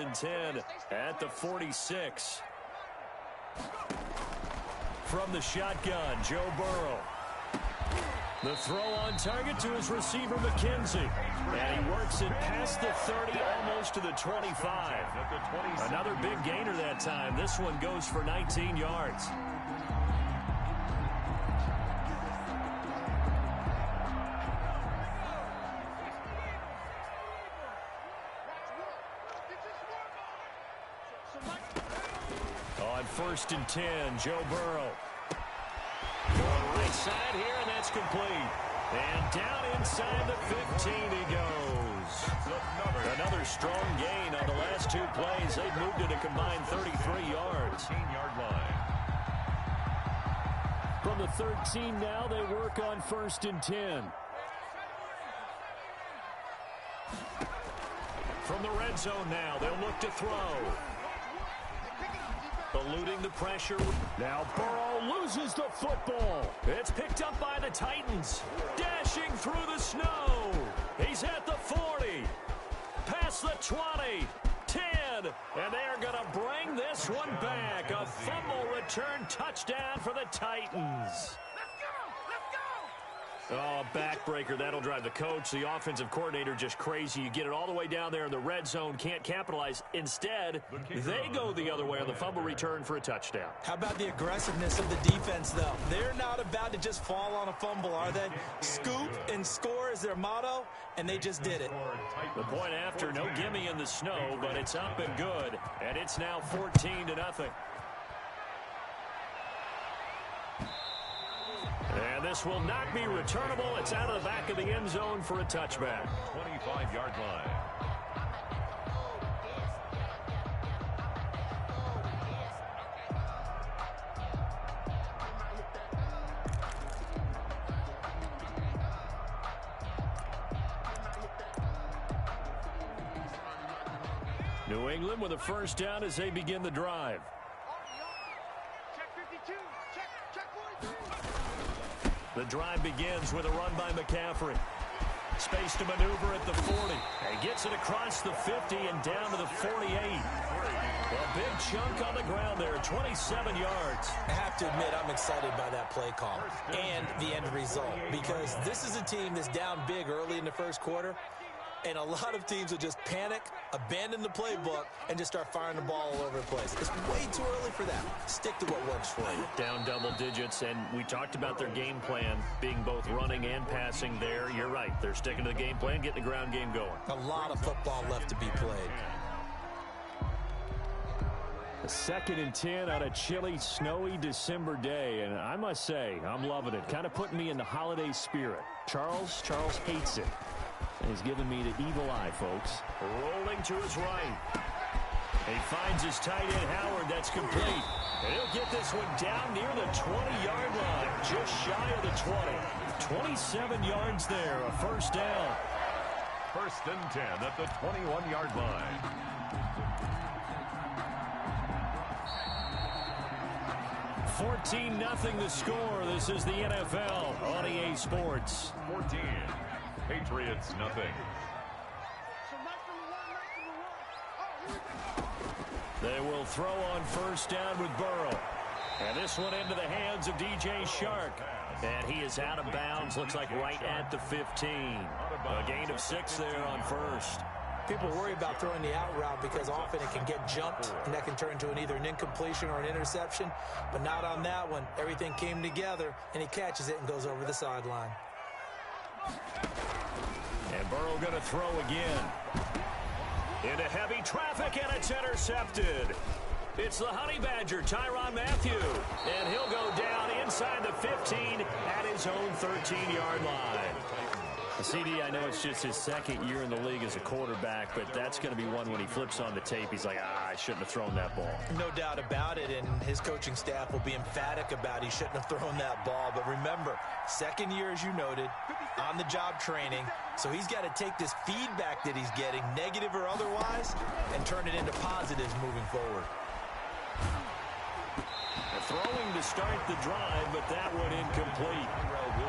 and 10 at the 46. From the shotgun, Joe Burrow. The throw on target to his receiver, McKenzie. And he works it past the 30, almost to the 25. Another big gainer that time. This one goes for 19 yards. On 1st and 10, Joe Burrow. Right side here, and that's complete. And down inside the 15 he goes. Another strong gain on the last 2 plays. They've moved it a combined 33 yards. From the 13 now, they work on 1st and 10. From the red zone now, they'll look to throw. Eluding the pressure. Now Burrow loses the football. It's picked up by the Titans. Dashing through the snow. He's at the 40. Past the 20. 10. And they're going to bring this one back. A fumble return touchdown for the Titans. Oh, backbreaker. That'll drive the coach, the offensive coordinator, just crazy. You get it all the way down there in the red zone, can't capitalize. Instead, they go the other way on the fumble return for a touchdown. How about the aggressiveness of the defense, though? They're not about to just fall on a fumble, are they? Scoop and score is their motto, and they just did it. The point after, no gimme in the snow, but it's up and good. And it's now 14-0. And this will not be returnable. It's out of the back of the end zone for a touchback. 25-yard line. New England with a first down as they begin the drive. The drive begins with a run by McCaffrey. Space to maneuver at the 40. He gets it across the 50 and down to the 48. A big chunk on the ground there, 27 yards. I have to admit, I'm excited by that play call and the end result, because this is a team that's down big early in the first quarter, and a lot of teams will just panic, abandon the playbook, and just start firing the ball all over the place. It's way too early for that. Stick to what works for you. Down double digits, and we talked about their game plan being both running and passing there. You're right. They're sticking to the game plan, getting the ground game going. A lot of football left to be played. A 2nd and 10 on a chilly, snowy December day, and I must say, I'm loving it. Kind of putting me in the holiday spirit. Charles hates it. He's giving me the evil eye, folks. Rolling to his right. He finds his tight end, Howard. That's complete. And he'll get this one down near the 20-yard line, just shy of the 20. 27 yards there, a first down. 1st and 10 at the 21-yard line. $14-0 the score. This is the NFL on EA Sports. 14. Patriots, nothing. They will throw on first down with Burrow. And this one into the hands of DJ Chark. And he is out of bounds, looks like right at the 15. A gain of 6 there on first. People worry about throwing the out route because often it can get jumped, and that can turn into either an incompletion or an interception. But not on that one. Everything came together, and he catches it and goes over the sideline. And Burrow going to throw again. Into heavy traffic, and it's intercepted. It's the Honey Badger, Tyrann Mathieu. And he'll go down inside the 15 at his own 13-yard line. CD, I know it's just his 2nd year in the league as a quarterback, but that's going to be one when he flips on the tape. He's like, I shouldn't have thrown that ball. No doubt about it, and his coaching staff will be emphatic about he shouldn't have thrown that ball. But remember, 2nd year, as you noted, on-the-job training, so he's got to take this feedback that he's getting, negative or otherwise, and turn it into positives moving forward. Throwing to start the drive, but that one incomplete.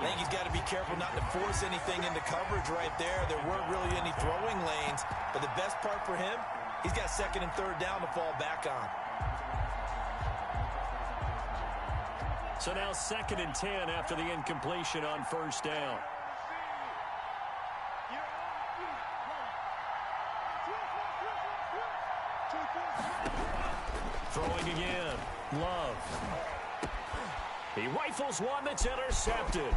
I think he's got to be careful not to force anything into coverage right there. There weren't really any throwing lanes, but the best part for him, He's got second and third down to fall back on. So now 2nd and 10 after the incompletion on first down. Throwing again. Love. He rifles one that's intercepted.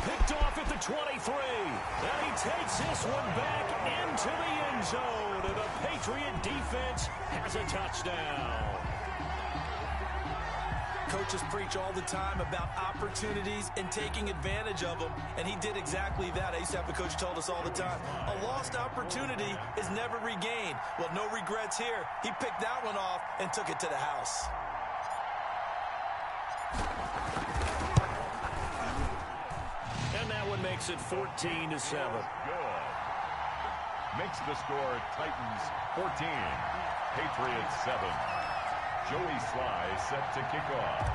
Picked off at the 23. And he takes this one back into the end zone. And the Patriot defense has a touchdown. Coaches preach all the time about opportunities and taking advantage of them, and he did exactly that. I used to have a coach who told us all the time, a lost opportunity is never regained. Well, no regrets here. He picked that one off and took it to the house. And that one makes it 14-7. Good. Makes the score Titans 14, Patriots 7. Joey Sly set to kick off.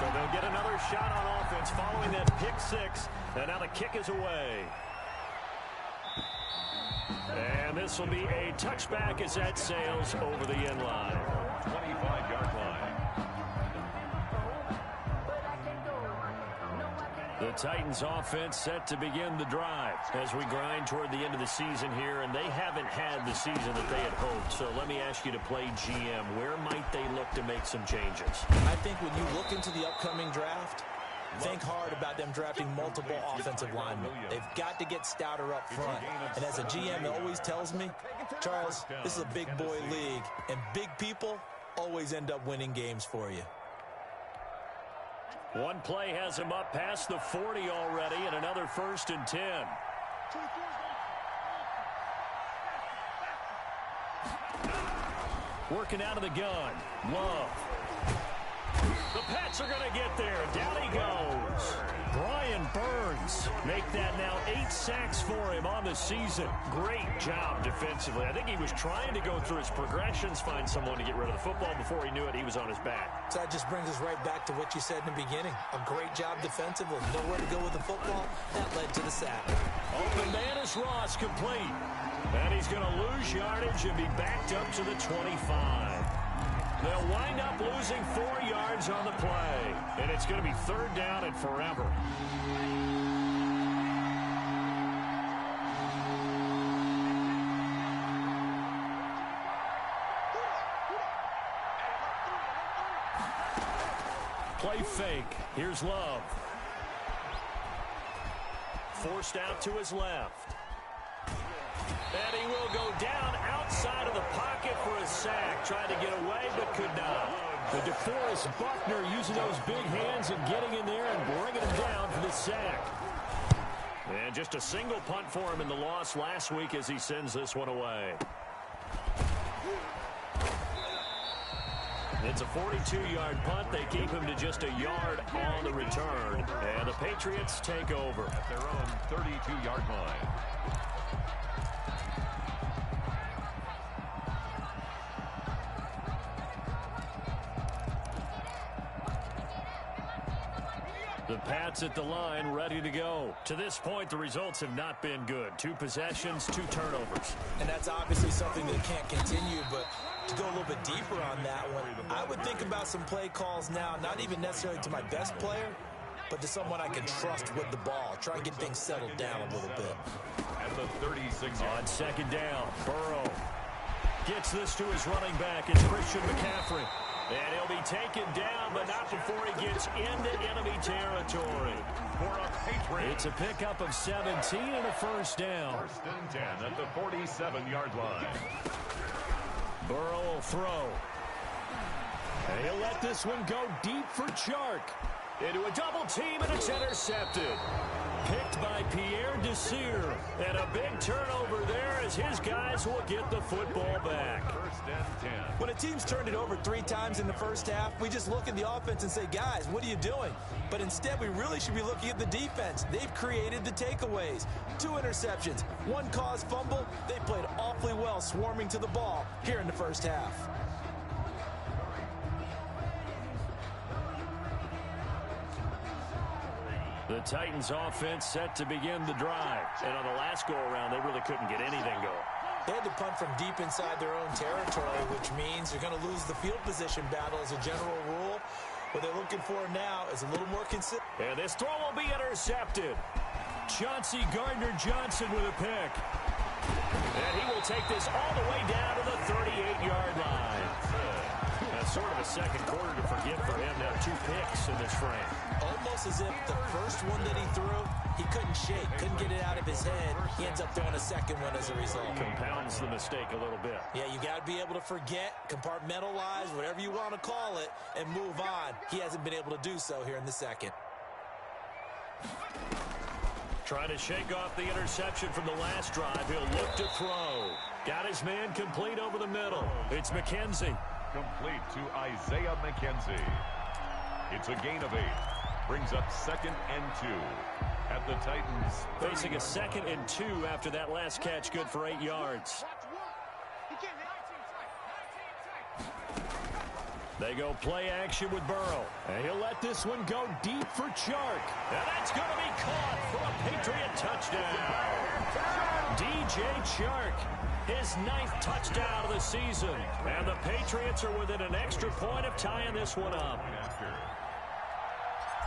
So they'll get another shot on offense following that pick six. And now the kick is away. And this will be a touchback as that sails over the end line. 25-yard line. The Titans offense set to begin the drive as we grind toward the end of the season here, and they haven't had the season that they had hoped. So let me ask you to play GM. Where might they look to make some changes? I think when you look into the upcoming draft, think hard about them drafting multiple offensive linemen. They've got to get stouter up front. And as a GM always tells me, Charles, this is a big boy league, and big people always end up winning games for you. One play has him up past the 40 already, and another 1st and 10. Working out of the gun. Love. The Pats are going to get there. Down he goes. Brian Burns make that now 8 sacks for him on the season. Great job defensively. I think he was trying to go through his progressions, find someone to get rid of the football. Before he knew it, he was on his back. So that just brings us right back to what you said in the beginning. A great job defensively. Nowhere to go with the football. That led to the sack. Open man is Ross, complete. And he's going to lose yardage and be backed up to the 25. They'll wind up losing 4 yards on the play. And it's going to be 3rd down and forever. Play fake. Here's Love. Forced out to his left. And he will go down outside of the pocket for a sack. Tried to get away, but could not. The DeForest Buckner using those big hands and getting in there and bringing him down for the sack. And just a single punt for him in the loss last week as he sends this one away. It's a 42-yard punt. They keep him to just a yard on the return. And the Patriots take over At their own 32-yard line. The Pats at the line, ready to go. To this point, the results have not been good. 2 possessions, 2 turnovers. And that's obviously something that can't continue, but to go a little bit deeper on that one, I would think about some play calls now, not even necessarily to my best player, but to someone I can trust with the ball. Try and get things settled down a little bit. At the 36. On 2nd down, Burrow gets this to his running back. It's Christian McCaffrey. And he'll be taken down, but not before he gets into enemy territory. For a Patriot. It's a pickup of 17 and a 1st down. 1st and 10 at the 47-yard line. Burrow will throw. And he'll let this one go deep for Chark. Into a double team, and it's intercepted. Picked by Pierre Desir. And a big turnover there as his guys will get the football back. 1st and 10. When a team's turned it over 3 times in the first half, we just look at the offense and say, guys, what are you doing? But instead, we really should be looking at the defense. They've created the takeaways. 2 interceptions, 1 caused fumble. They played awfully well swarming to the ball here in the first half. The Titans offense set to begin the drive. And on the last go-around, they really couldn't get anything going. They had to punt from deep inside their own territory, which means you're going to lose the field position battle as a general rule. What they're looking for now is a little more consistent. And this throw will be intercepted. Chauncey Gardner-Johnson with a pick. And he will take this all the way down to the 38-yard line. That's sort of a second quarter to forget for him. Now 2 picks in this frame. Almost as if the first one that he threw, he couldn't shake, couldn't get it out of his head. He ends up throwing a second one as a result. Compounds the mistake a little bit. Yeah, you got to be able to forget, compartmentalize, whatever you want to call it, and move on. He hasn't been able to do so here in the second. Trying to shake off the interception from the last drive. He'll look to throw. Got his man complete over the middle. It's McKenzie. Complete to Isaiah McKenzie. It's a gain of 8. Brings up 2nd and 2 at the Titans. Facing a 2nd and 2 after that last catch, good for 8 yards. They go play action with Burrow. And he'll let this one go deep for Chark. And that's going to be caught for a Patriot touchdown. DJ Chark, his 9th touchdown of the season. And the Patriots are within an extra point of tying this one up.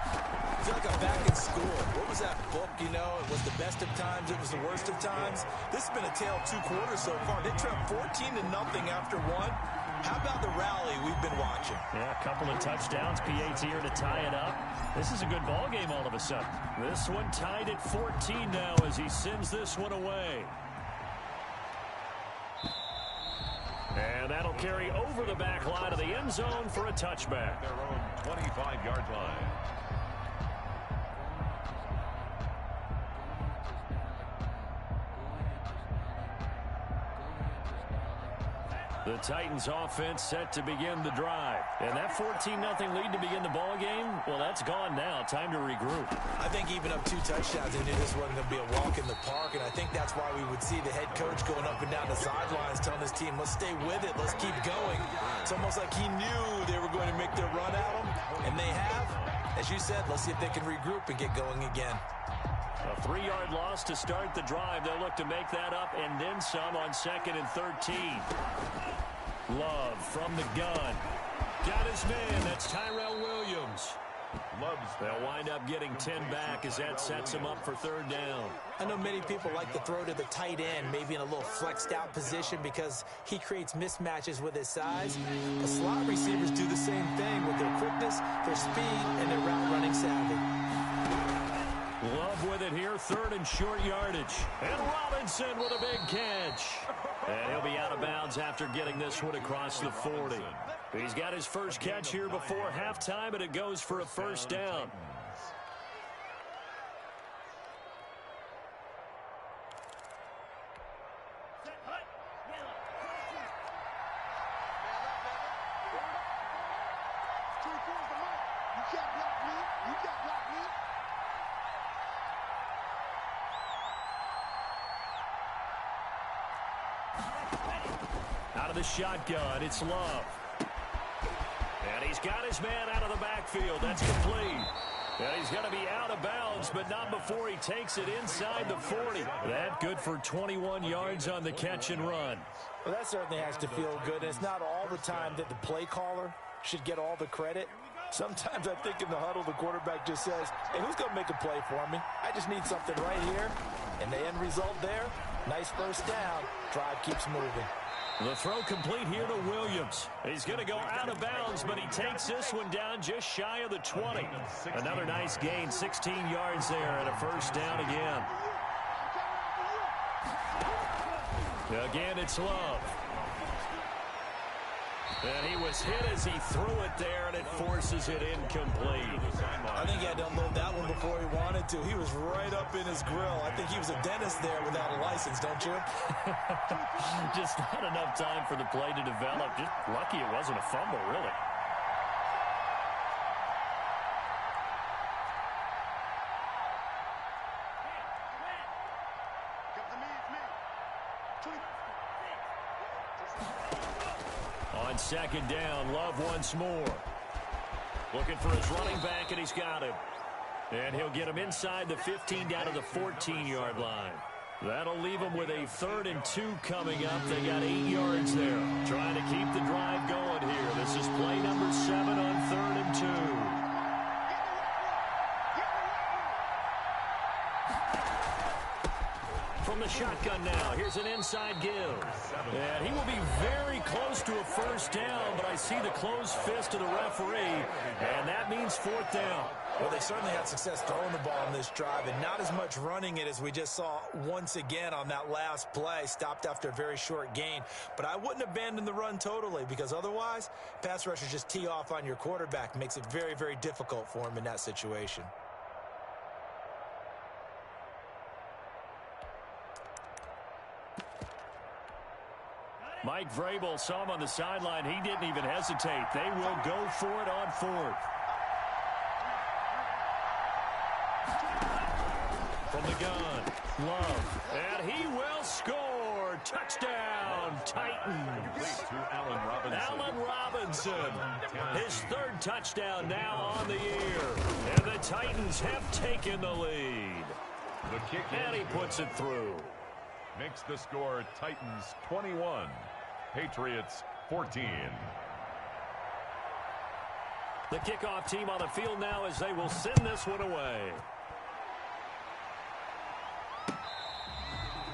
I feel like I'm back in school. What was that book, you know? It was the best of times. It was the worst of times. This has been a tale of 2 quarters so far. They trailed 14-0 after 1. How about the rally we've been watching? Yeah, a couple of touchdowns. PAT here to tie it up. This is a good ball game all of a sudden. This one tied at 14 now as he sends this one away. And that'll carry over the back line of the end zone for a touchback. Their own 25-yard line. The Titans offense set to begin the drive. And that 14-0 lead to begin the ball game, well, that's gone now. Time to regroup. I think even up 2 touchdowns, they knew this wasn't going to be a walk in the park, and I think that's why we would see the head coach going up and down the sidelines telling his team, let's stay with it, let's keep going. It's almost like he knew they were going to make their run at him, and they have. As you said, let's see if they can regroup and get going again. A 3-yard loss to start the drive. They'll look to make that up and then some on 2nd and 13. Love from the gun. Got his man. That's Tyrell Williams. They'll wind up getting 10 back as that sets him up for 3rd down. I know many people like to throw to the tight end, maybe in a little flexed out position because he creates mismatches with his size. The slot receivers do the same thing with their quickness, their speed, and their route running savvy. Love with it here, 3rd and short yardage. And Robinson with a big catch. And he'll be out of bounds after getting this one across the 40. He's got his first catch here before halftime, and it goes for a 1st down. Out of the shotgun, it's Love. And he's got his man out of the backfield. That's complete. And he's going to be out of bounds, but not before he takes it inside the 40. That good for 21 yards on the catch and run. Well, that certainly has to feel good. And it's not all the time that the play caller should get all the credit. Sometimes I think in the huddle, the quarterback just says, hey, who's going to make a play for me? I just need something right here. And the end result there, nice 1st down. Drive keeps moving. The throw complete here to Williams. He's going to go out of bounds, but he takes this one down just shy of the 20. Another nice gain, 16 yards there, and a 1st down again. Again, it's Love. And he was hit as he threw it there, and it forces it incomplete. I think he had to unload that one before he wanted to. He was right up in his grill. I think he was a dentist there without a license, don't you? Just not enough time for the play to develop. Just lucky it wasn't a fumble, really. On 2nd down, Love once more. Looking for his running back, and he's got him. And he'll get him inside the 15 down to the 14-yard line. That'll leave them with a 3rd and 2 coming up. They got 8 yards there. Trying to keep the drive going here. This is play number 7 on 3rd and 2. From the shotgun now, here's an inside give. And he will be very close to a 1st down, but I see the closed fist of the referee, and that means 4th down. Well, they certainly had success throwing the ball on this drive and not as much running it as we just saw once again on that last play. Stopped after a very short gain. But I wouldn't abandon the run totally, because otherwise, pass rushers just tee off on your quarterback. Makes it very, very difficult for him in that situation. Mike Vrabel saw him on the sideline. He didn't even hesitate. They will go for it on 4th. From the gun, Love, and he will score. Touchdown, Titans. Allen Robinson, his 3rd touchdown now on the year. And the Titans have taken the lead. And he puts it through. Makes the score Titans 21, Patriots 14. The kickoff team on the field now as they will send this one away.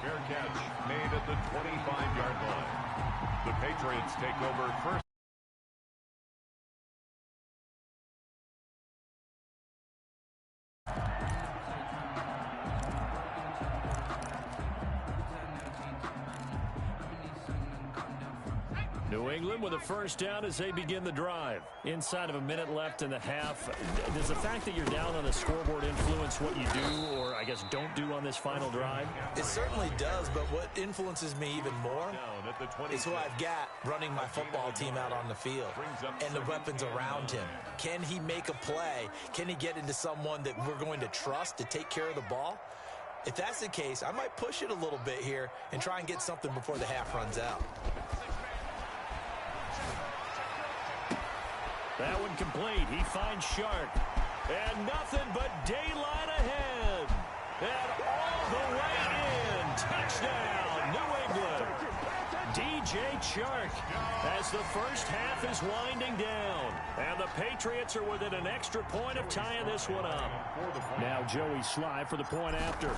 Fair catch made at the 25-yard line. The Patriots take over first. New England with a 1st down as they begin the drive. Inside of a minute left in the half. Does the fact that you're down on the scoreboard influence what you do, or I guess don't do on this final drive? It certainly does, but what influences me even more is who I've got running my football team out on the field and the weapons around him. Can he make a play? Can he get into someone that we're going to trust to take care of the ball? If that's the case, I might push it a little bit here and try and get something before the half runs out. That one complete. He finds Shark. And nothing but daylight ahead. And all the way in. Touchdown, New England. DJ Chark as the first half is winding down. And the Patriots are within an extra point of tying this one up. Now Joey Sly for the point after.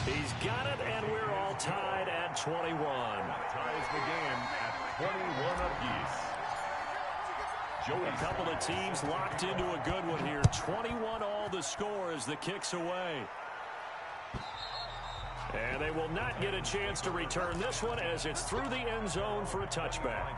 He's got it, and we're all tied at 21. Ties the game at 21 apiece. A couple of teams locked into a good one here. 21 all the score as the kick's away. And they will not get a chance to return this one as it's through the end zone for a touchback.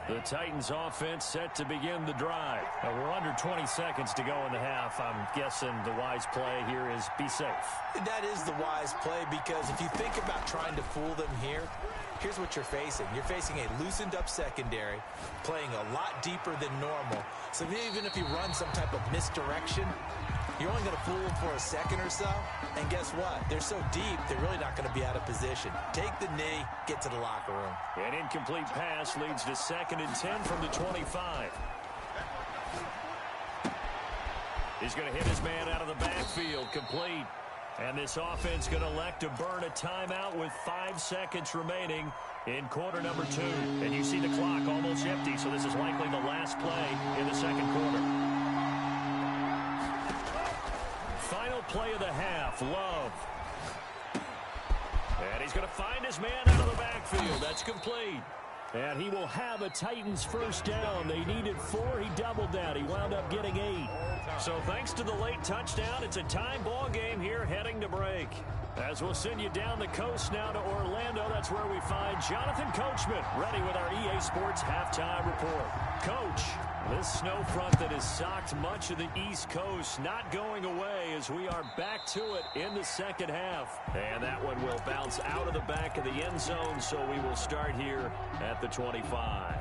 The Titans offense set to begin the drive. We're under 20 seconds to go in the half. I'm guessing the wise play here is be safe. That is the wise play, because if you think about trying to fool them here, here's what you're facing. You're facing a loosened up secondary, playing a lot deeper than normal. So even if you run some type of misdirection, you're only going to fool them for a second or so. And guess what? They're so deep, they're really not going to be out of position. Take the knee, get to the locker room. An incomplete pass leads to 2nd and 10 from the 25. He's going to hit his man out of the backfield, complete. And this offense going to elect to burn a timeout with 5 seconds remaining in quarter number 2. And you see the clock almost empty, so this is likely the last play in the second quarter. Final play of the half, Love. And he's going to find his man out of the backfield. That's complete. And he will have a Titans first down. They needed 4. He doubled that. He wound up getting 8. So thanks to the late touchdown, it's a tie ball game here heading to break. As we'll send you down the coast now to Orlando, that's where we find Jonathan Coachman ready with our EA Sports halftime report. Coach, this snow front that has socked much of the East Coast not going away as we are back to it in the second half. And that one will bounce out of the back of the end zone, so we will start here at the 25.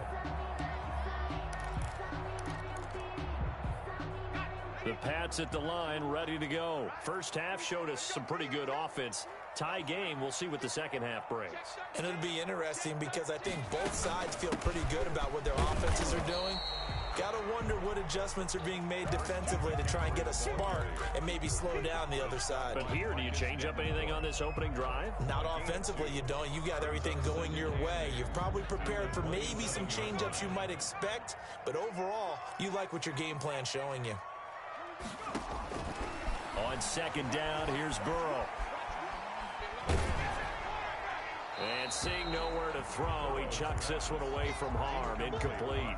The Pats at the line, ready to go. First half showed us some pretty good offense. Tie game, we'll see what the second half brings. And it'll be interesting because I think both sides feel pretty good about what their offenses are doing. Got to wonder what adjustments are being made defensively to try and get a spark and maybe slow down the other side. But here, do you change up anything on this opening drive? Not offensively, you don't. You got everything going your way. You've probably prepared for maybe some change-ups you might expect, but overall, you like what your game plan's showing you. On second down, here's Burrow. And seeing nowhere to throw, he chucks this one away from harm. Incomplete.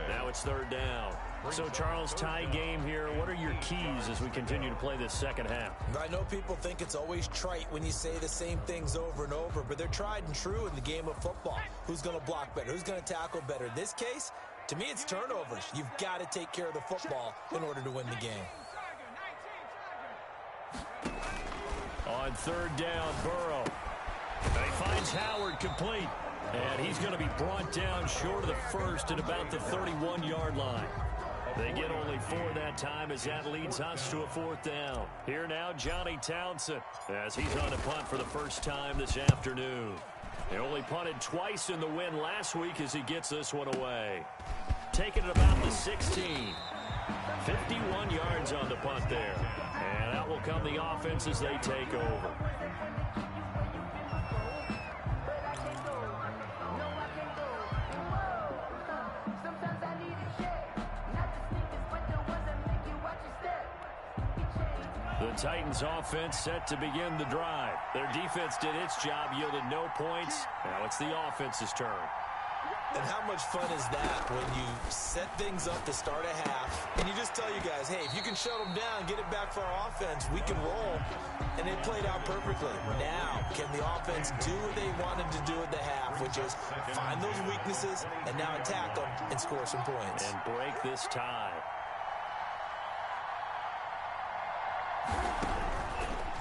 Now it's third down. So, Charles, tie game here. What are your keys as we continue to play this second half? I know people think it's always trite when you say the same things over and over, but they're tried and true in the game of football. Who's going to block better? Who's going to tackle better? In this case, to me, it's turnovers. You've got to take care of the football in order to win the game. On third down, Burrow. And he finds Howard complete. And he's going to be brought down short of the first at about the 31-yard line. They get only 4 that time as that leads us to a fourth down. Here now, Johnny Townsend, as he's on a punt for the first time this afternoon. He only punted twice in the win last week as he gets this one away. Taking it about the 16. 51 yards on the punt there. And out will come the offense as they take over. The Titans offense set to begin the drive. Their defense did its job, yielded no points. Now it's the offense's turn. And how much fun is that when you set things up to start a half and you just tell you guys, hey, if you can shut them down, get it back for our offense, we can roll. And it played out perfectly. Now, can the offense do what they wanted to do at the half, which is find those weaknesses and now attack them and score some points. And break this tie.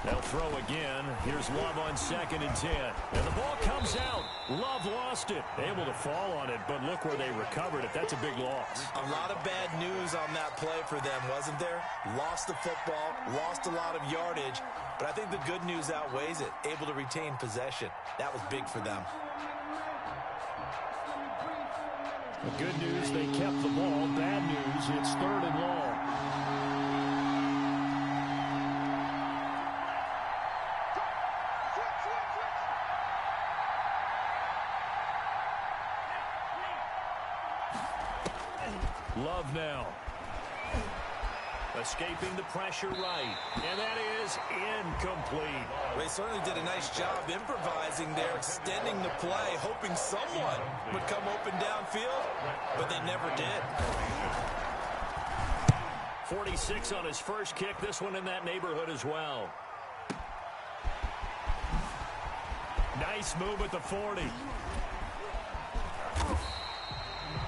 They'll throw again. Here's Love on 2nd and 10. And the ball comes out. Love lost it. Able to fall on it, but look where they recovered it. That's a big loss. A lot of bad news on that play for them, wasn't there? Lost the football, lost a lot of yardage, but I think the good news outweighs it. Able to retain possession. That was big for them. The good news, they kept the ball. Bad news, it's 3rd and long. Love now. Escaping the pressure right. And that is incomplete. They certainly did a nice job improvising there, extending the play, hoping someone would come open downfield, but they never did. 46 on his first kick. This one in that neighborhood as well. Nice move at the 40.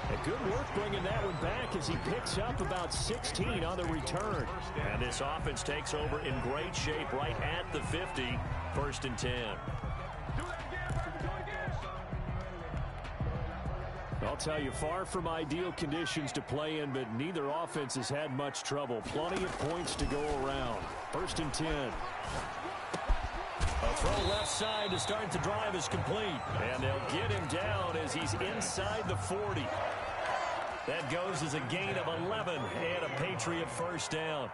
And good work bringing that one back as he picks up about 16 on the return. And this offense takes over in great shape right at the 50. 1st and 10. I'll tell you, far from ideal conditions to play in, but neither offense has had much trouble. Plenty of points to go around. 1st and 10. A throw left side to start the drive is complete. And they'll get him down as he's inside the 40. That goes as a gain of 11 and a Patriot first down.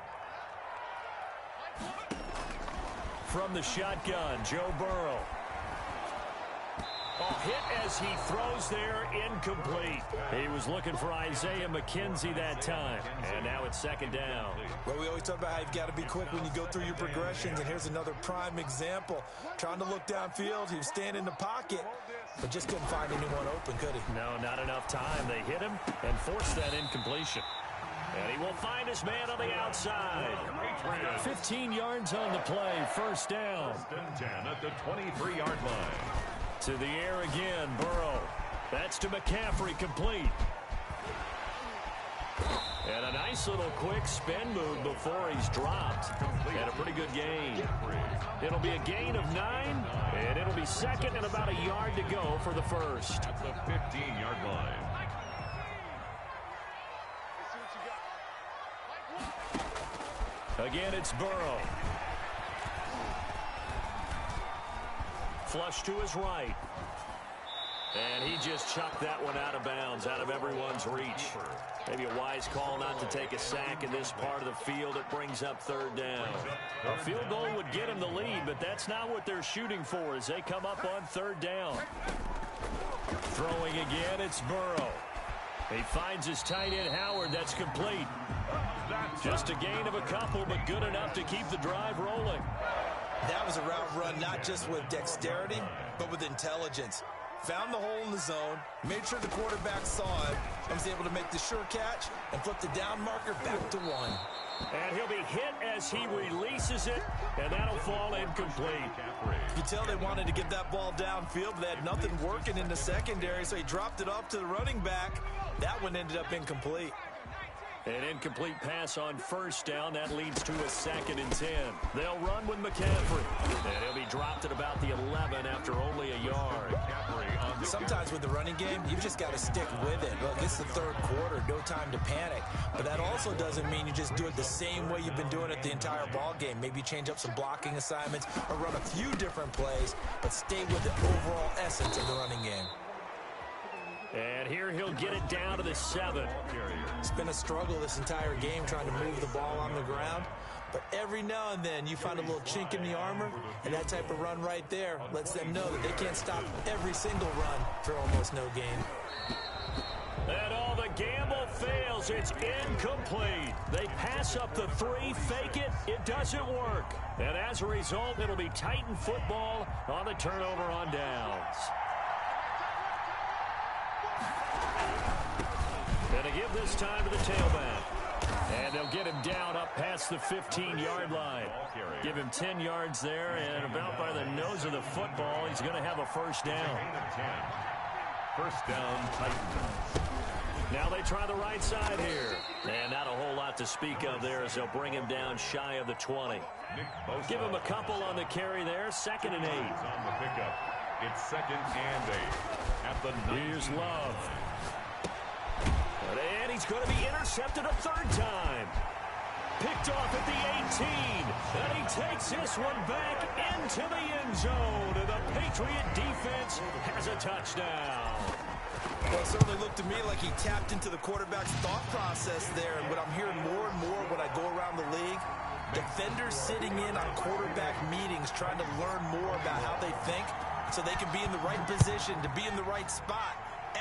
From the shotgun, Joe Burrow. Hit as he throws there, incomplete. He was looking for Isaiah McKenzie that time. And now it's 2nd down. Well, we always talk about how you've got to be quick when you go through your progressions, and here's another prime example. Trying to look downfield, he was standing in the pocket, but just couldn't find anyone open, could he? No, not enough time. They hit him and forced that incompletion. And he will find his man on the outside. 15 yards on the play, 1st down. 10 at the 23-yard line. To the air again, Burrow. That's to McCaffrey, complete. And a nice little quick spin move before he's dropped. And a pretty good gain. It'll be a gain of 9, and it'll be 2nd and about a yard to go for the first. At the 15-yard line. Again, it's Burrow. Flush to his right. And he just chucked that one out of bounds, out of everyone's reach. Maybe a wise call not to take a sack in this part of the field. It brings up third down. A field goal would get him the lead, but that's not what they're shooting for as they come up on third down. Throwing again, it's Burrow. He finds his tight end, Howard. That's complete. Just a gain of a couple, but good enough to keep the drive rolling. That was a route run not just with dexterity, but with intelligence. Found the hole in the zone, made sure the quarterback saw it, and was able to make the sure catch and flip the down marker back to one. And he'll be hit as he releases it, and that'll fall incomplete. You can tell they wanted to get that ball downfield, but they had nothing working in the secondary, so he dropped it off to the running back. That one ended up incomplete. An incomplete pass on first down. That leads to a 2nd and 10. They'll run with McCaffrey. And he'll be dropped at about the 11 after only a yard. Sometimes with the running game, you've just got to stick with it. Look, it's the third quarter, no time to panic. But that also doesn't mean you just do it the same way you've been doing it the entire ball game. Maybe change up some blocking assignments or run a few different plays, but stay with the overall essence of the running game. And here he'll get it down to the 7. It's been a struggle this entire game trying to move the ball on the ground. But every now and then you find a little chink in the armor, and that type of run right there lets them know that they can't stop every single run for almost no gain. And all the gamble fails. It's incomplete. They pass up the 3, fake it. It doesn't work. And as a result, it'll be Titan football on the turnover on downs. And to give this time to the tailback. And they'll get him down up past the 15-yard line. Give him 10 yards there, and about by the nose of the football, he's going to have a first down. First down, Titans. Now they try the right side here. And not a whole lot to speak of there as they'll bring him down shy of the 20. Give him a couple on the carry there. 2nd and 8. On the pickup. It's 2nd and 8. At the 19. Here's Love. And he's going to be intercepted a 3rd time. Picked off at the 18. And he takes this one back into the end zone. And the Patriot defense has a touchdown. Well, it certainly looked to me like he tapped into the quarterback's thought process there. And what I'm hearing more and more when I go around the league, defenders sitting in on quarterback meetings trying to learn more about how they think so they can be in the right position to be in the right spot,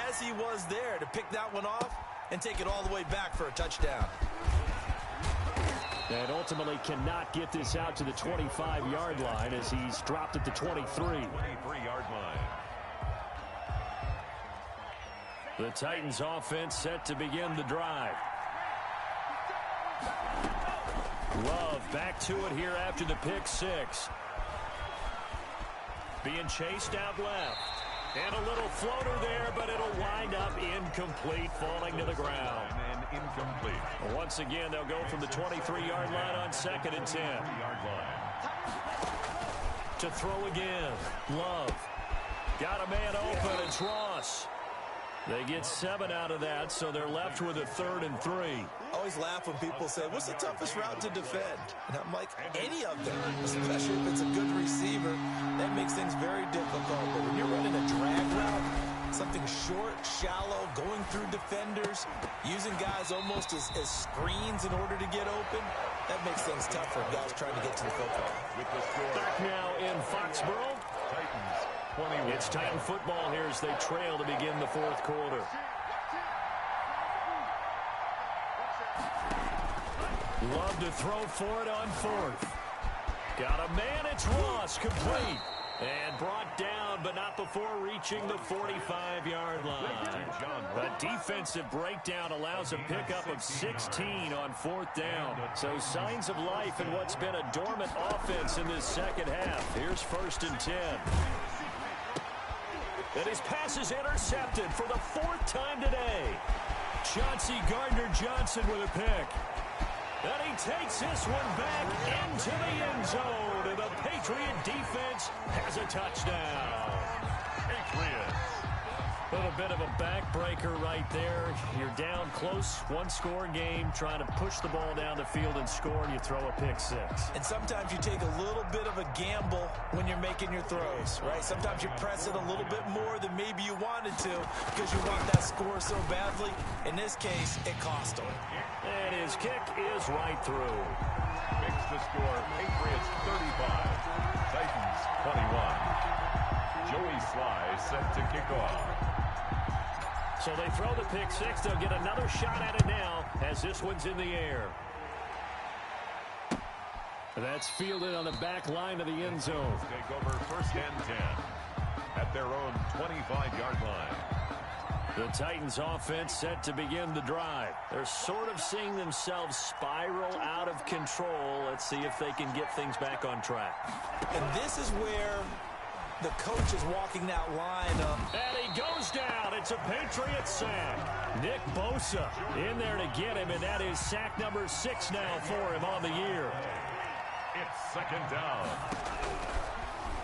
as he was there to pick that one off and take it all the way back for a touchdown. And ultimately cannot get this out to the 25-yard line as he's dropped at the 23. 23-yard line. The Titans offense set to begin the drive. Love back to it here after the pick 6. Being chased out left. And a little floater there, but it'll wind up incomplete, falling to the ground. And incomplete. Once again, they'll go from the 23-yard line on 2nd and 10. To throw again. Love. Got a man open. It's Ross. They get 7 out of that, so they're left with a 3rd and 3. I always laugh when people say, what's the toughest route to defend? And I'm like, any of them, especially if it's a good receiver, that makes things very difficult. But when you're running a drag route, something short, shallow, going through defenders, using guys almost as screens in order to get open, that makes things tough for guys trying to get to the football. Back now in Foxborough. Titans. It's Titan football here as they trail to begin the 4th quarter. Love to throw for it on 4th. Got a man, it's Ross, complete. And brought down, but not before reaching the 45-yard line. A defensive breakdown allows a pickup of 16 on 4th down. So signs of life in what's been a dormant offense in this second half. Here's 1st and 10. And his pass is intercepted for the 4th time today. Chauncey Gardner-Johnson with a pick. And he takes this one back into the end zone. And the Patriot defense has a touchdown. Patriots. A little bit of a backbreaker right there. You're down close, one-score game, trying to push the ball down the field and score, and you throw a pick six. And sometimes you take a little bit of a gamble when you're making your throws, right? Sometimes you press it a little bit more than maybe you wanted to because you want that score so badly. In this case, it cost him. And his kick is right through. Makes the score Patriots 35, Titans 21. Joey Sly set to kick off. So they throw the pick six. They'll get another shot at it now as this one's in the air. That's fielded on the back line of the end zone. Take over first and 10 at their own 25-yard line. The Titans offense set to begin the drive. They're sort of seeing themselves spiral out of control. Let's see if they can get things back on track. And this is where the coach is walking that line up. And he goes down. It's a Patriots sack. Nick Bosa in there to get him, and that is sack number 6 now for him on the year. It's second down.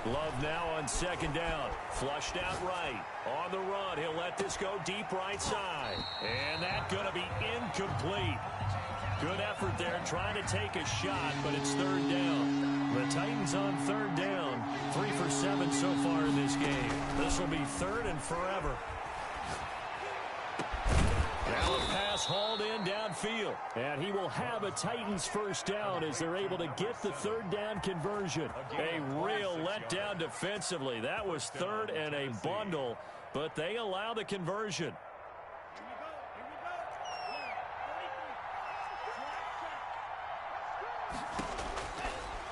Love now on second down. Flushed out right. On the run, he'll let this go deep right side. And that's going to be incomplete. Good effort there trying to take a shot, but it's third down. The Titans on third down. 3 for 7 so far in this game. This will be third and forever. Now a pass hauled in downfield. And he will have a Titans first down as they're able to get the third down conversion. A real letdown defensively. That was third and a bundle, but they allow the conversion.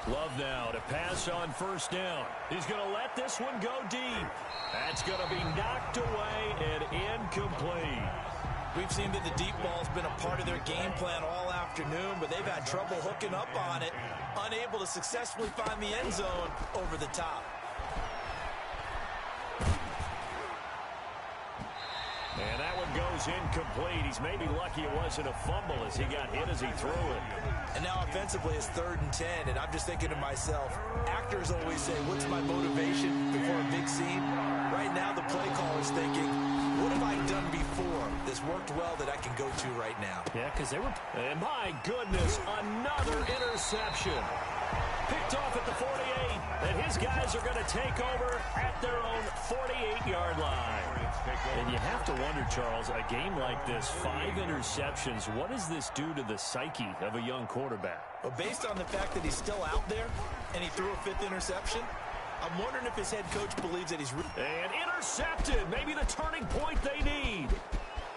Love now to pass on first down. He's going to let this one go deep. That's going to be knocked away and incomplete. We've seen that the deep ball's been a part of their game plan all afternoon, but they've had trouble hooking up on it, unable to successfully find the end zone over the top. And that one goes incomplete. He's maybe lucky it wasn't a fumble as he got hit as he threw it. And now offensively it's 3rd and 10, and I'm just thinking to myself, actors always say, what's my motivation before a big scene? Right now the play caller's thinking, what have I done before that's worked well that I can go to right now? Yeah, because they were... And my goodness, another interception. Picked off at the 48, and his guys are going to take over at their own 48-yard line. And you have to wonder, Charles, a game like this, 5 interceptions, what does this do to the psyche of a young quarterback? Well, based on the fact that he's still out there and he threw a 5th interception, I'm wondering if his head coach believes that he's... And intercepted, maybe the turning point they need.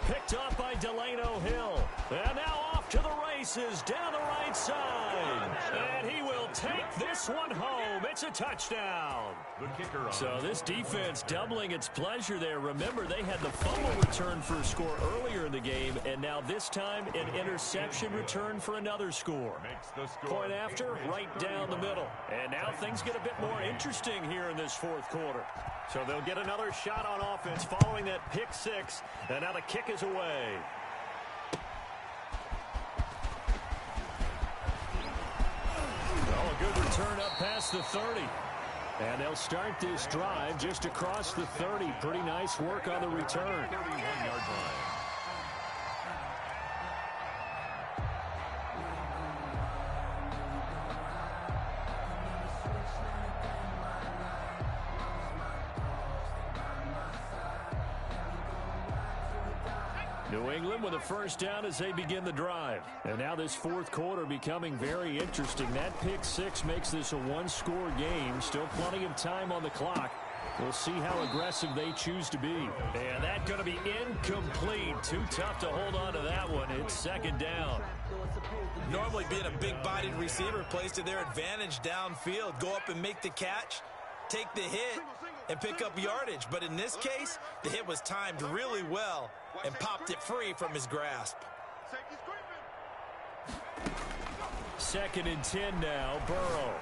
Picked off by Delano Hill. And now off to the races down the right side. And he will take this one home. It's a touchdown. The kicker on. So this defense doubling its pleasure there. Remember, they had the fumble return for a score earlier in the game, and now this time an interception return for another score. Makes the score. Point after, right down the middle. And now things get a bit more interesting here in this 4th quarter. So they'll get another shot on offense following that pick 6, and now the kick is away. Oh, a good return up past the 30. And they'll start this drive just across the 30. Pretty nice work on the return. 31-yard line. New England with a first down as they begin the drive. And now this 4th quarter becoming very interesting. That pick 6 makes this a 1-score game. Still plenty of time on the clock. We'll see how aggressive they choose to be. And that's going to be incomplete. Too tough to hold on to that one. It's 2nd down. Normally being a big-bodied receiver plays to their advantage downfield. Go up and make the catch, take the hit, and pick up yardage. But in this case, the hit was timed really well and popped it free from his grasp. 2nd and 10 now, Burrow.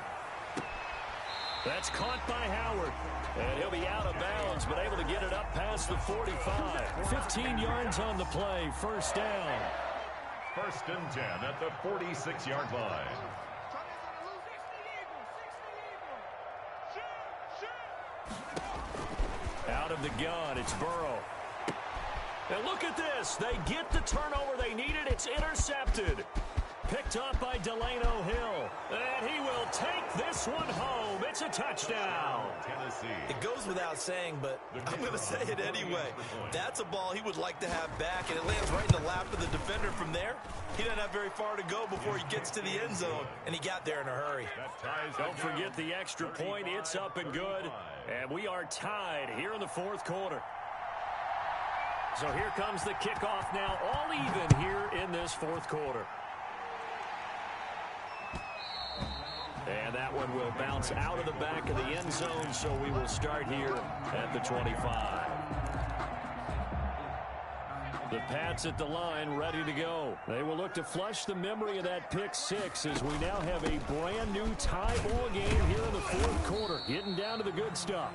That's caught by Howard. And he'll be out of bounds, but able to get it up past the 45. 15 yards on the play, first down. 1st and 10 at the 46-yard line. Out of the gun, it's Burrow. And look at this. They get the turnover they needed. It's intercepted. Picked up by Delano Hill. And he will take this one home. It's a touchdown. Tennessee. It goes without saying, but I'm going to say it anyway. That's a ball he would like to have back, and it lands right in the lap of the defender from there. He doesn't have very far to go before he gets to the end zone, and he got there in a hurry. Don't forget the extra point. It's up and good. And we are tied here in the fourth quarter. So here comes the kickoff now, all even here in this fourth quarter. And that one will bounce out of the back of the end zone, so we will start here at the 25. The Pats at the line, ready to go. They will look to flush the memory of that pick six as we now have a brand-new tie ball game here in the fourth quarter, getting down to the good stuff.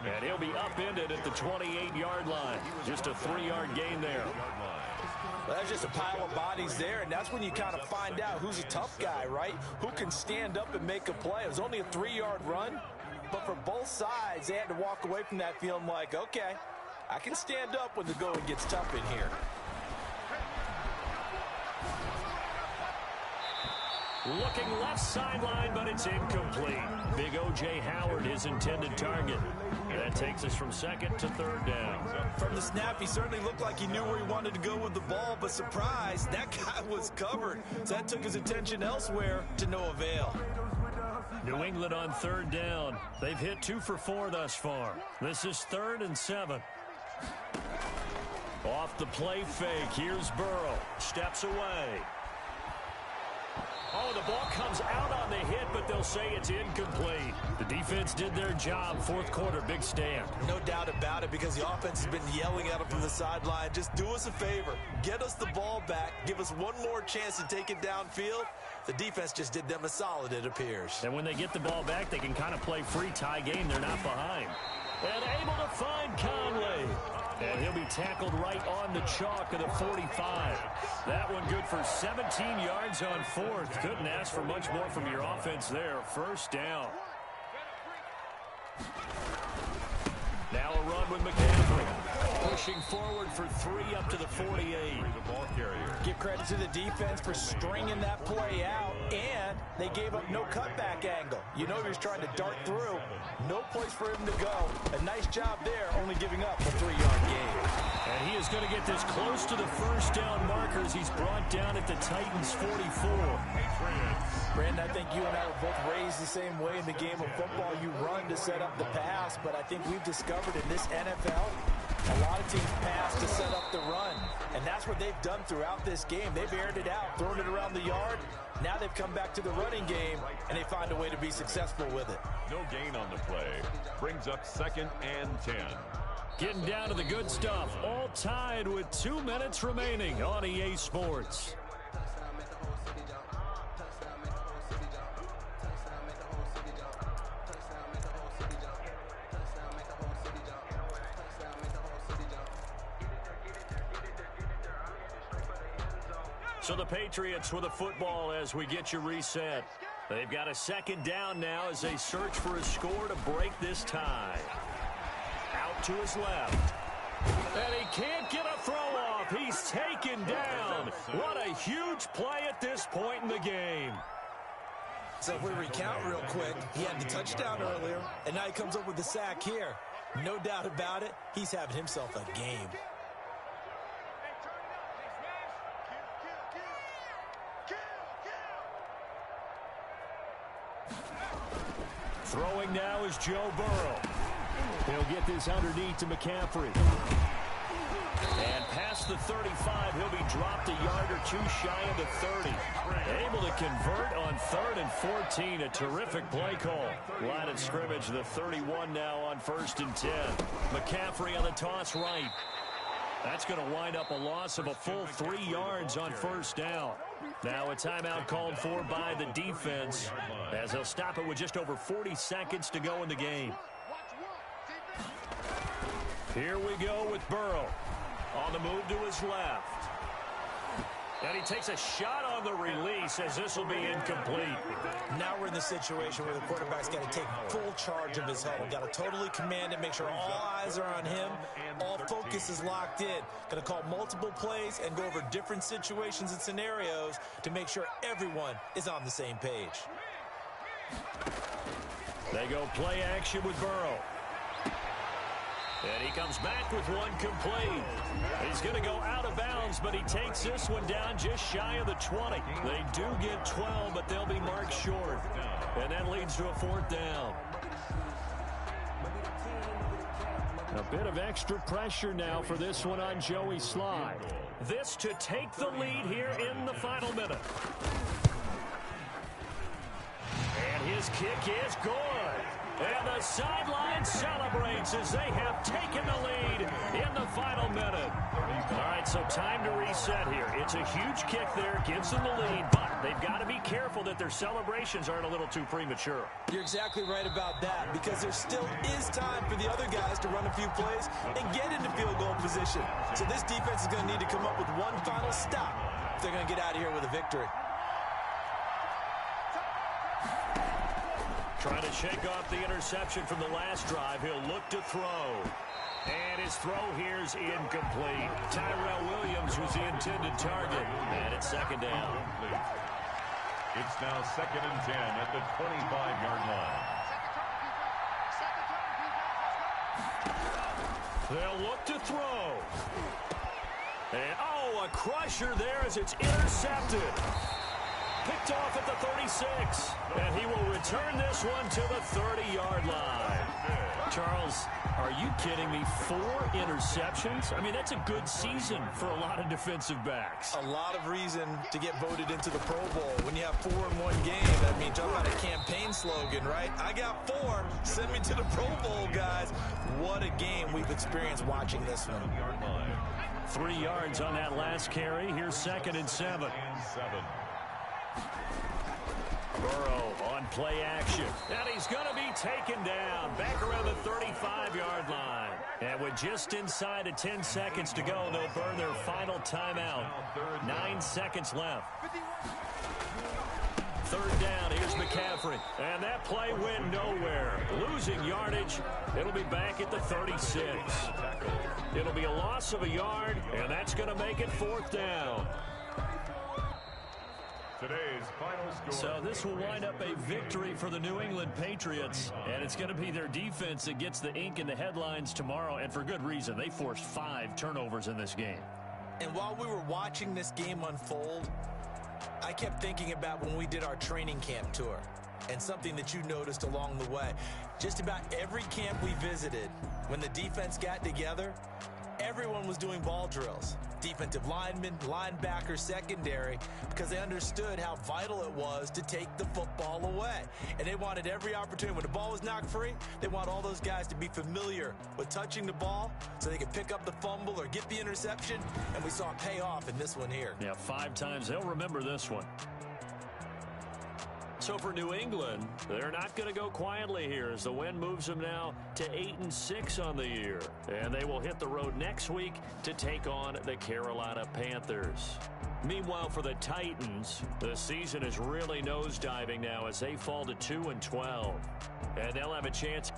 And he'll be upended at the 28-yard line. Just a 3-yard gain there. Well, that's just a pile of bodies there, and that's when you kind of find out who's a tough guy, right? Who can stand up and make a play. It was only a 3-yard run, but for both sides, they had to walk away from that feeling like, okay, I can stand up when the going gets tough in here. Looking left sideline, but it's incomplete. Big O.J. Howard, his intended target. And that takes us from second to third down. From the snap, he certainly looked like he knew where he wanted to go with the ball, but surprise, that guy was covered. So that took his attention elsewhere to no avail. New England on third down. They've hit 2 for 4 thus far. This is 3rd and 7. Off the play fake, here's Burrow. Steps away. Oh, the ball comes out on the hit, but they'll say it's incomplete. The defense did their job. Fourth quarter, big stand. No doubt about it, because the offense has been yelling at him from the sideline. Just do us a favor. Get us the ball back. Give us one more chance to take it downfield. The defense just did them a solid, it appears. And when they get the ball back, they can kind of play free tie game. They're not behind. And able to find Conley. And he'll be tackled right on the chalk of the 45. That one good for 17 yards on fourth. Couldn't ask for much more from your offense there. First down. Now a run with McCaffrey. Pushing forward for 3 up to the 48. Give credit to the defense for stringing that play out, and they gave up no cutback angle. You know he was trying to dart through. No place for him to go. A nice job there, only giving up a 3-yard gain. And he is going to get this close to the first down markers. He's brought down at the Titans' 44. Brandon, I think you and I were both raised the same way in the game of football. You run to set up the pass, but I think we've discovered in this NFL, a lot of teams pass to set up the run. And that's what they've done throughout this game. They've aired it out, thrown it around the yard. Now they've come back to the running game, and they find a way to be successful with it. No gain on the play. Brings up 2nd and 10. Getting down to the good stuff. All tied with 2 minutes remaining on EA Sports. So the Patriots with a football as we get you reset. They've got a 2nd down now as they search for a score to break this tie. Out to his left. And he can't get a throw off. He's taken down. What a huge play at this point in the game. So if we recount real quick, he had the touchdown earlier, and now he comes up with the sack here. No doubt about it, he's having himself a game. Throwing now is Joe Burrow. He'll get this underneath to McCaffrey. And past the 35, he'll be dropped a yard or 2 shy of the 30. Able to convert on 3rd and 14. A terrific play call. Line of scrimmage, the 31 now on 1st and 10. McCaffrey on the toss right. That's going to wind up a loss of a full 3 yards on 1st down. Now a timeout called for by the defense as they'll stop it with just over 40 seconds to go in the game. Here we go with Burrow. On the move to his left. And he takes a shot on the release as this will be incomplete. Now we're in the situation where the quarterback's got to take full charge of his huddle. Got to totally command it, make sure all eyes are on him. All focus is locked in. Going to call multiple plays and go over different situations and scenarios to make sure everyone is on the same page. They go play action with Burrow. And he comes back with one complete. He's going to go out of bounds, but he takes this one down just shy of the 20. They do get 12, but they'll be marked short. And that leads to a 4th down. A bit of extra pressure now for this one on Joey Slye. This to take the lead here in the final minute. And his kick is good. And the sideline celebrates as they have taken the lead in the final minute. All right, so time to reset here. It's a huge kick there, gives them the lead, but they've got to be careful that their celebrations aren't a little too premature. You're exactly right about that, because there still is time for the other guys to run a few plays and get into field goal position. So this defense is going to need to come up with one final stop if they're going to get out of here with a victory. Trying to shake off the interception from the last drive. He'll look to throw. And his throw here's incomplete. Tyrell Williams was the intended target. And it's 2nd down. It's now 2nd and 10 at the 25-yard line. They'll look to throw. And, oh, a crusher there as it's intercepted. Picked off at the 36. And he will return this one to the 30-yard line. Charles, are you kidding me? 4 interceptions? I mean, that's a good season for a lot of defensive backs. A lot of reason to get voted into the Pro Bowl. When you have 4 in one game, I mean, talk about a campaign slogan, right? I got 4. Send me to the Pro Bowl, guys. What a game we've experienced watching this one. 3 yards on that last carry. Here's 2nd and 7. Burrow on play action. And he's going to be taken down back around the 35-yard line. And with just inside of 10 seconds to go, they'll burn their final timeout. 9 seconds left. 3rd down. Here's McCaffrey. And that play went nowhere. Losing yardage. It'll be back at the 36. It'll be a loss of a yard, and that's going to make it 4th down. Today's final score. So this will wind up a victory for the New England Patriots, and it's going to be their defense that gets the ink in the headlines tomorrow, and for good reason. They forced 5 turnovers in this game. And while we were watching this game unfold, I kept thinking about when we did our training camp tour and something that you noticed along the way. Just about every camp we visited, when the defense got together, everyone was doing ball drills. Defensive linemen, linebackers, secondary, because they understood how vital it was to take the football away. And they wanted every opportunity. When the ball was knocked free, they want all those guys to be familiar with touching the ball so they could pick up the fumble or get the interception. And we saw it pay off in this one here. Yeah, 5 times. They'll remember this one. So for New England, they're not going to go quietly here as the win moves them now to 8-6 on the year. And they will hit the road next week to take on the Carolina Panthers. Meanwhile, for the Titans, the season is really nosediving now as they fall to 2-12. And they'll have a chance.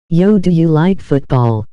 Yo, do you like football?